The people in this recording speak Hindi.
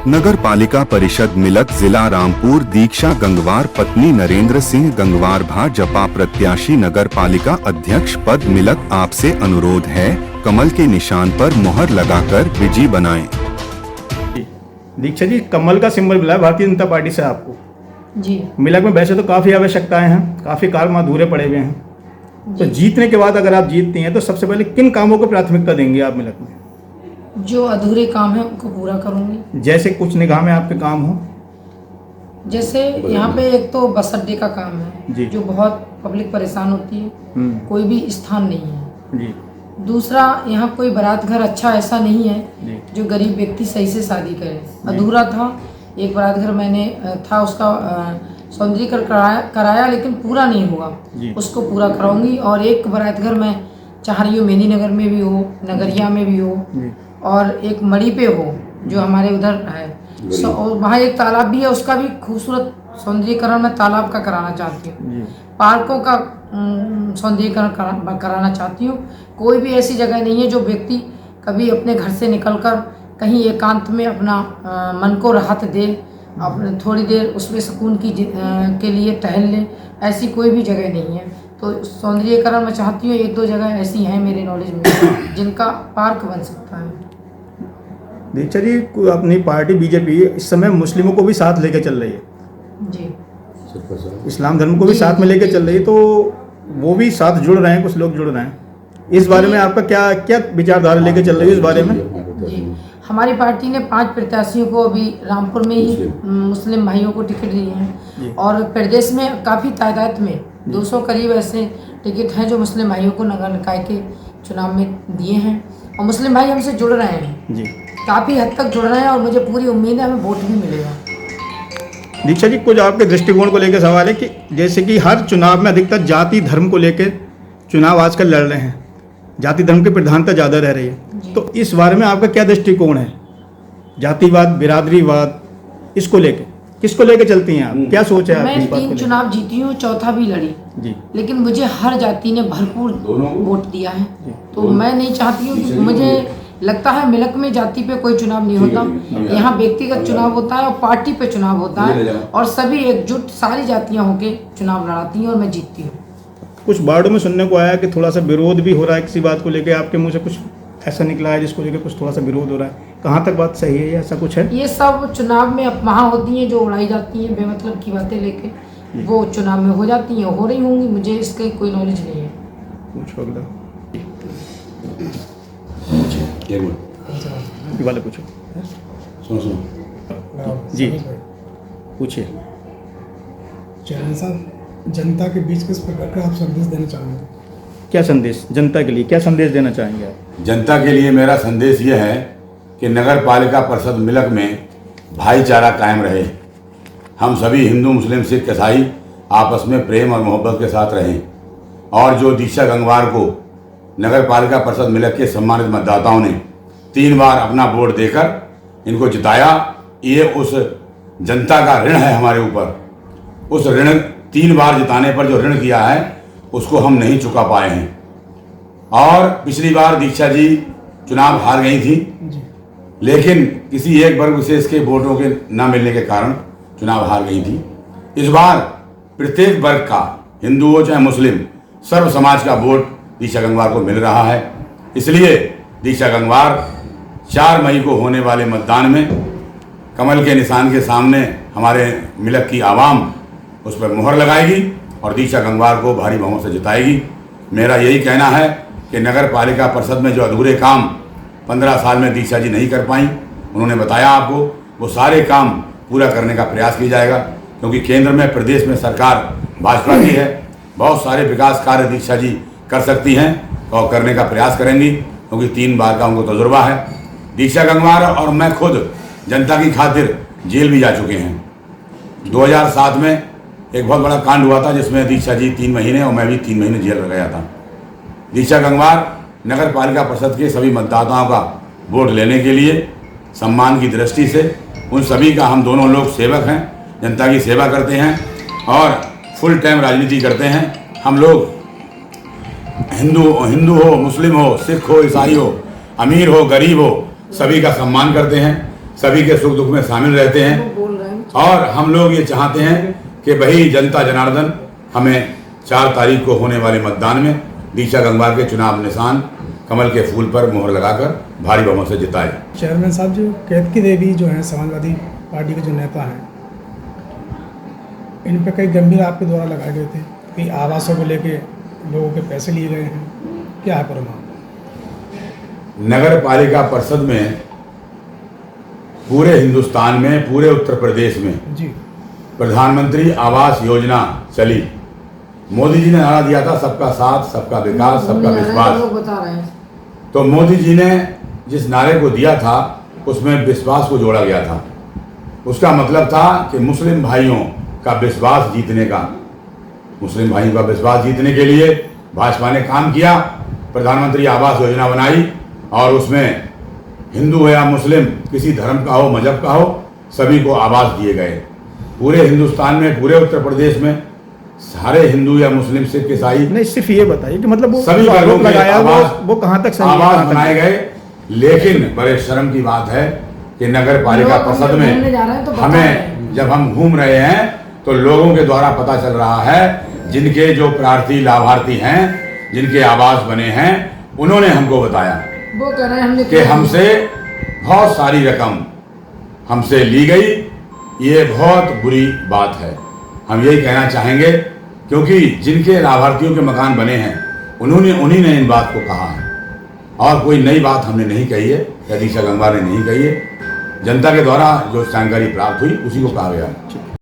नगर पालिका परिषद मिलक जिला रामपुर दीक्षा गंगवार पत्नी नरेंद्र सिंह गंगवार भाजपा प्रत्याशी नगर पालिका अध्यक्ष पद मिलक आपसे अनुरोध है कमल के निशान पर मुहर लगाकर विजयी बनाएं। दीक्षा जी, कमल का सिंबल मिला है भारतीय जनता पार्टी से आपको जी। मिलक में वैसे तो काफ़ी आवश्यकताएं हैं, काफ़ी काम अधूरे पड़े हुए हैं, तो जीतने के बाद अगर आप जीतती हैं तो सबसे पहले किन कामों को प्राथमिकता देंगे आप मिलक में? जो अधूरे काम है उनको पूरा करूंगी। जैसे कुछ निगाह में आपके काम हो? जैसे यहाँ पे एक तो बस अड्डे का काम है जी। जो बहुत पब्लिक परेशान होती है, कोई भी स्थान नहीं है जी। दूसरा, यहाँ कोई बारात घर अच्छा ऐसा नहीं है जी। जो गरीब व्यक्ति सही से शादी करे। अधूरा था, एक बारात घर मैंने था उसका सौंदर्यीकरण कराया लेकिन पूरा नहीं हुआ, उसको पूरा कराऊंगी। और एक बारात घर मैं चाह रही हूँ मेहंदी नगर में भी हो, नगरिया में भी हो, और एक मड़ी पे हो जो हमारे उधर है। और वहाँ एक तालाब भी है, उसका भी खूबसूरत सौंदर्यीकरण मैं तालाब का कराना चाहती हूँ। पार्कों का सौंदर्यीकरण कराना चाहती हूँ। कोई भी ऐसी जगह नहीं है जो व्यक्ति कभी अपने घर से निकलकर कहीं एकांत में अपना मन को राहत दे, अपने थोड़ी देर उसमें सुकून के लिए टहल ले, ऐसी कोई भी जगह नहीं है। तो सौंदर्यीकरण मैं चाहती हूँ, एक दो जगह ऐसी हैं मेरे नॉलेज में जिनका पार्क बन सकता है। दीक्षा जी, अपनी पार्टी बीजेपी इस समय मुस्लिमों को भी साथ लेके चल रही है जी, इस्लाम धर्म को भी साथ में लेके चल रही है, तो वो भी साथ जुड़ रहे हैं, कुछ लोग जुड़ रहे हैं। इस बारे में आपका क्या क्या विचारधारा लेके चल रही है इस बारे में? जी, हमारी पार्टी ने 5 प्रत्याशियों को अभी रामपुर में ही मुस्लिम भाइयों को टिकट दिए हैं, और प्रदेश में काफ़ी तादाद में 200 करीब ऐसे टिकट हैं जो मुस्लिम भाइयों को नगर निकाय के चुनाव में दिए हैं, और मुस्लिम भाई हमसे जुड़ रहे हैं जी, काफ़ी हद तक जुड़ रहे हैं, और मुझे पूरी उम्मीद है हमें वोट भी मिलेगा। दीक्षा जी, कुछ आपके दृष्टिकोण को लेकर सवाल है कि जैसे कि हर चुनाव में अधिकतर जाति धर्म को लेकर चुनाव आजकल लड़ रहे हैं, जाति धर्म की प्रधानता ज़्यादा रह रही है, तो इस बारे में आपका क्या दृष्टिकोण है? जातिवाद, बिरादरीवाद, इसको लेके किसको लेके चलती हैं आप? क्या सोच है आपकी? मैं 3 चुनाव जीती हूँ, चौथा भी लड़ी जी, लेकिन मुझे हर जाति ने भरपूर वोट दिया है, तो मैं नहीं चाहती हूँ कि मुझे लगता है मिलक में जाति पे कोई चुनाव नहीं होता, यहाँ व्यक्तिगत चुनाव होता है और पार्टी पे चुनाव होता है, और सभी एकजुट सारी जातियाँ होके चुनाव लड़ाती हैं और मैं जीतती हूँ। कुछ वार्डों में सुनने को आया कि थोड़ा सा विरोध भी हो रहा है किसी बात को लेकर, आपके मुंह से कुछ ऐसा निकला है जिसको लेकर कुछ थोड़ा सा विरोध हो रहा है, कहाँ तक बात सही है या ऐसा कुछ है? ये सब चुनाव में अफवाह होती हैं जो उड़ाई जाती हैं, बेमतलब की बातें लेके, वो चुनाव में हो जाती हैं, हो रही होंगी, मुझे इसके कोई नॉलेज नहीं है। पूछो अगला वाले पूछो। जी पूछिए। चैनल साहब, जनता के बीच किस प्रकार का आप संदेश देना चाहेंगे? क्या संदेश जनता के लिए, क्या संदेश देना चाहेंगे आप? जनता के लिए मेरा संदेश ये है कि नगर पालिका परिषद मिलक में भाईचारा कायम रहे। हम सभी हिंदू मुस्लिम सिख ईसाई आपस में प्रेम और मोहब्बत के साथ रहें, और जो दीक्षा गंगवार को नगर पालिका परिषद मिलक के सम्मानित मतदाताओं ने 3 बार अपना वोट देकर इनको जिताया, ये उस जनता का ऋण है हमारे ऊपर। उस ऋण 3 बार जिताने पर जो ऋण किया है उसको हम नहीं चुका पाए हैं। और पिछली बार दीक्षा जी चुनाव हार गई थी, लेकिन किसी एक वर्ग विशेष के वोटों के न मिलने के कारण चुनाव हार गई थी। इस बार प्रत्येक वर्ग का, हिंदू हो चाहे मुस्लिम, सर्व समाज का वोट दीक्षा गंगवार को मिल रहा है। इसलिए दीक्षा गंगवार 4 मई को होने वाले मतदान में कमल के निशान के सामने हमारे मिलक की आवाम उस पर मुहर लगाएगी और दीक्षा गंगवार को भारी बहुमत से जिताएगी। मेरा यही कहना है कि नगर पालिका परिषद में जो अधूरे काम 15 साल में दीक्षा जी नहीं कर पाई, उन्होंने बताया आपको, वो सारे काम पूरा करने का प्रयास किया जाएगा, क्योंकि केंद्र में प्रदेश में सरकार भाजपा की है। बहुत सारे विकास कार्य दीक्षा जी कर सकती हैं और करने का प्रयास करेंगी, क्योंकि 3 बार का उनको तजुर्बा है। दीक्षा गंगवार और मैं खुद जनता की खातिर जेल भी जा चुके हैं। 2007 में एक बहुत बड़ा कांड हुआ था जिसमें दीक्षा जी 3 महीने और मैं भी 3 महीने जेल में गया था। दीक्षा गंगवार नगर पालिका परिषद के सभी मतदाताओं का वोट लेने के लिए सम्मान की दृष्टि से उन सभी का, हम दोनों लोग सेवक हैं, जनता की सेवा करते हैं और फुल टाइम राजनीति करते हैं। हम लोग हिंदू हो, मुस्लिम हो, सिख हो, ईसाई हो, अमीर हो, गरीब हो, सभी का सम्मान करते हैं, सभी के सुख दुख में शामिल रहते हैं। वो बोल रहे हैं। और हम लोग ये चाहते हैं कि वही जनता जनार्दन हमें 4 तारीख को होने वाले मतदान में दीक्षा गंगवार के चुनाव निशान कमल के फूल पर मोहर लगाकर भारी बहुमत से जिताए। चेयरमैन साहब, जो केतकी देवी जो है समाजवादी पार्टी के जो नेता हैं, इन पे कई गंभीर आपके द्वारा लगाए गए थे कि आवासों को लेके लोगों के पैसे लिए गए हैं, क्या है परिणाम? नगर पालिका परिषद में पूरे हिंदुस्तान में, पूरे उत्तर प्रदेश में जी प्रधानमंत्री आवास योजना चली। मोदी जी ने नारा दिया था सबका साथ, सबका विकास, सबका विश्वास। लोग बता रहे हैं। तो मोदी जी ने जिस नारे को दिया था उसमें विश्वास को जोड़ा गया था। उसका मतलब था कि मुस्लिम भाइयों का विश्वास जीतने का, मुस्लिम भाइयों का विश्वास जीतने के लिए भाजपा ने काम किया, प्रधानमंत्री आवास योजना बनाई और उसमें हिंदू हो या मुस्लिम, किसी धर्म का हो, मजहब का हो, सभी को आवास दिए गए। पूरे हिंदुस्तान में, पूरे उत्तर प्रदेश में सारे हिंदू या मुस्लिम, सिख, ईसाई, नहीं, सिर्फ ये बताइए कि मतलब वो सभी जो वर्गों आरोप के लगाया आवास वो कहाँ तक सही है, आवास कहाँ तक बनाए नहीं? गए। लेकिन बड़े शर्म की बात है कि नगर पालिका लोग परिषद घूमने जा रहे हैं में तो बता रहे हैं। हमें, जब हम घूम रहे हैं तो लोगों के द्वारा पता चल रहा है, जिनके जो प्रार्थी लाभार्थी हैं, जिनके आवास बने हैं, उन्होंने हमको बताया वो कह रहे हैं हमने कि हमसे बहुत सारी रकम हमसे ली गई। ये बहुत बुरी बात है। हम यही कहना चाहेंगे क्योंकि जिनके लाभार्थियों के मकान बने हैं उन्हीं ने इन बात को कहा है और कोई नई बात हमने नहीं कही है या दीक्षा गंगवार ने नहीं कही है। जनता के द्वारा जो जानकारी प्राप्त हुई उसी को कहा गया है।